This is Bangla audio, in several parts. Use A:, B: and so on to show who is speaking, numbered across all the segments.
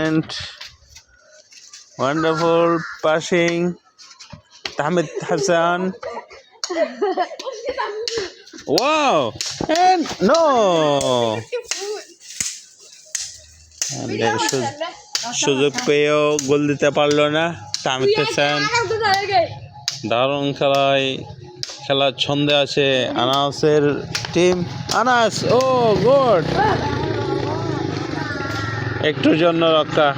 A: and wonderful passing. Tahmid Hassan. Wow! And no! সুযোগ পেয়েও গোল দিতে পারলো না তাহমিদ হাসান। দারুণ খেলার ছন্দে আছে আনাসের টিম। আনাস, ও গুড! একটুর জন্য রক্ষা।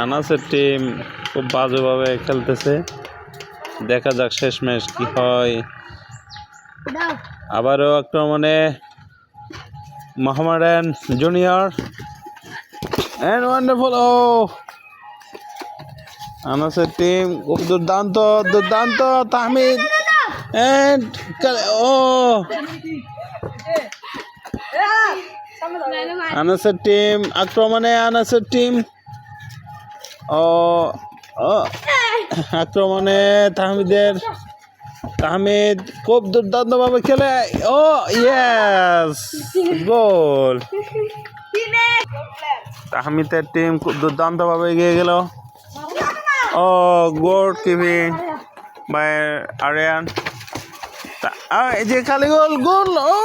A: আনাসের টিম খুব বাজেভাবে খেলতেছে। দেখা যাক শেষ ম্যাচ কি হয়। আবারও আক্রমণে মোহামেডান জুনিয়র এন্ড ওয়ান্ডারফুল। ও আনাসের টিম খুব দুর্দান্ত তাহমিদ এন্ড ও আনাসের টিম আক্রমণে আক্রমণে তাহমিদ খুব দুর্দান্ত ভাবে খেলে। ও ইয়েস, গোল! তাহমিদের টিম খুব দুর্দান্ত ভাবে এগিয়ে গেল। ও গোল কিপিং বাই আরিয়ান। এই যে খালি গোল! ও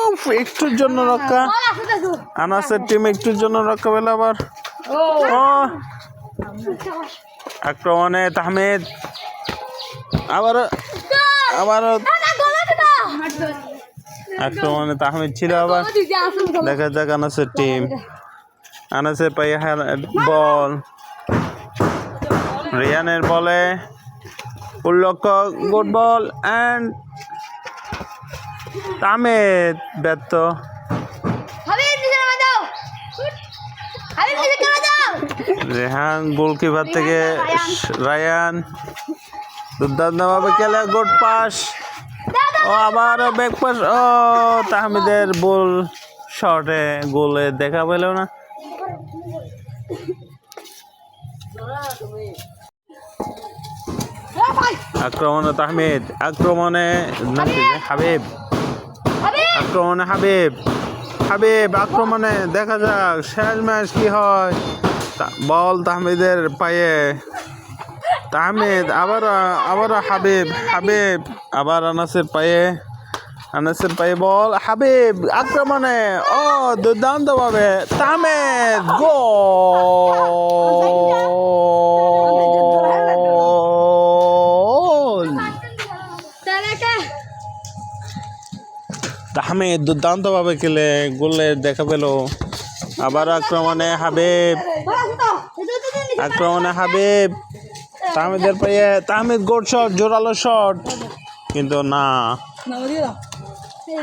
A: একটুর জন্য রক্ষা। আনাসের টিম একটুর জন্য রক্ষা পেল। আবার আক্রমণে তাহমিদ আবারও আক্রমণে তাহমিদ ছিল। আবার দেখা যাক আনাসের টিম। আনাসের পায়ে বল, রিয়ানের বলে উল্লক্ষ্য, গুড বল অ্যান্ড তাহমিদ ব্যর্থ। রেহান গোলকিপার থেকে রায়ান দুর্দান্ত ভাবে খেলে, গুড পাস। ও আবার ব্যাক পাস। ও তাহমিদের বল শটে গোলে দেখা পেল না। আক্রমণে তাহমিদ, আক্রমণে হাবিব আক্রমণে। দেখা যাক শেষ ম্যাচ কি হয়। বল তাহমিদের পায়ে, তাহমিদ আবার হাবিব আবার আনাসের পায়ে বল, হাবিব আক্রমণে। ও দুর্দান্ত ভাবে তাহমিদ গোল! তাহমিদ দুর্দান্ত ভাবে খেলে গোলের দেখা পেল। আবার আক্রমণে হাবিব তাহমিদের পায়ে, তাহমিদ গোল শট, জোরালো শট, কিন্তু না,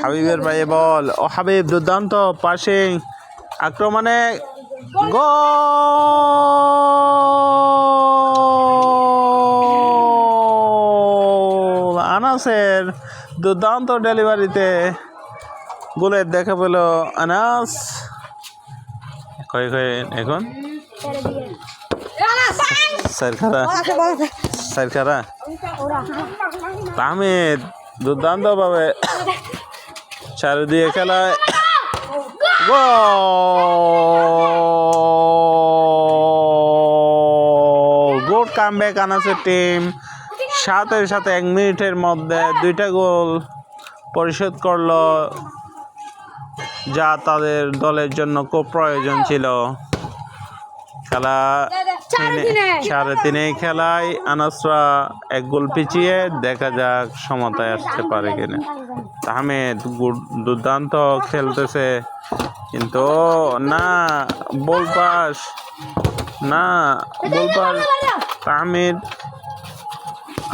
A: হাবিবের পায়ে বল। ও হাবিব দুর্দান্ত পাসিং, আক্রমণে গোল! আনাসের দুর্দান্ত ডেলিভারিতে গোলের দেখা পেল আনাস। এখন সারখারা তাহমিদ দুর্দান্ত ভাবে চারিদিকে খেলায় গুড কামব্যাক আনাসের টিম। সাথে 1 মিনিটের মধ্যে 2টা গোল পরিশোধ করলো, যা তাদের দলের জন্য খুব প্রয়োজন ছিল। খেলা 3.5 খেলায় আনাসরা 1 গোল পিছিয়ে। দেখা যাক সমতায় আসতে পারে কিনা। তাহমিদ দুর্দান্ত খেলতেছে, কিন্তু না, বল পাস তাহমিদ,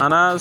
A: আনাস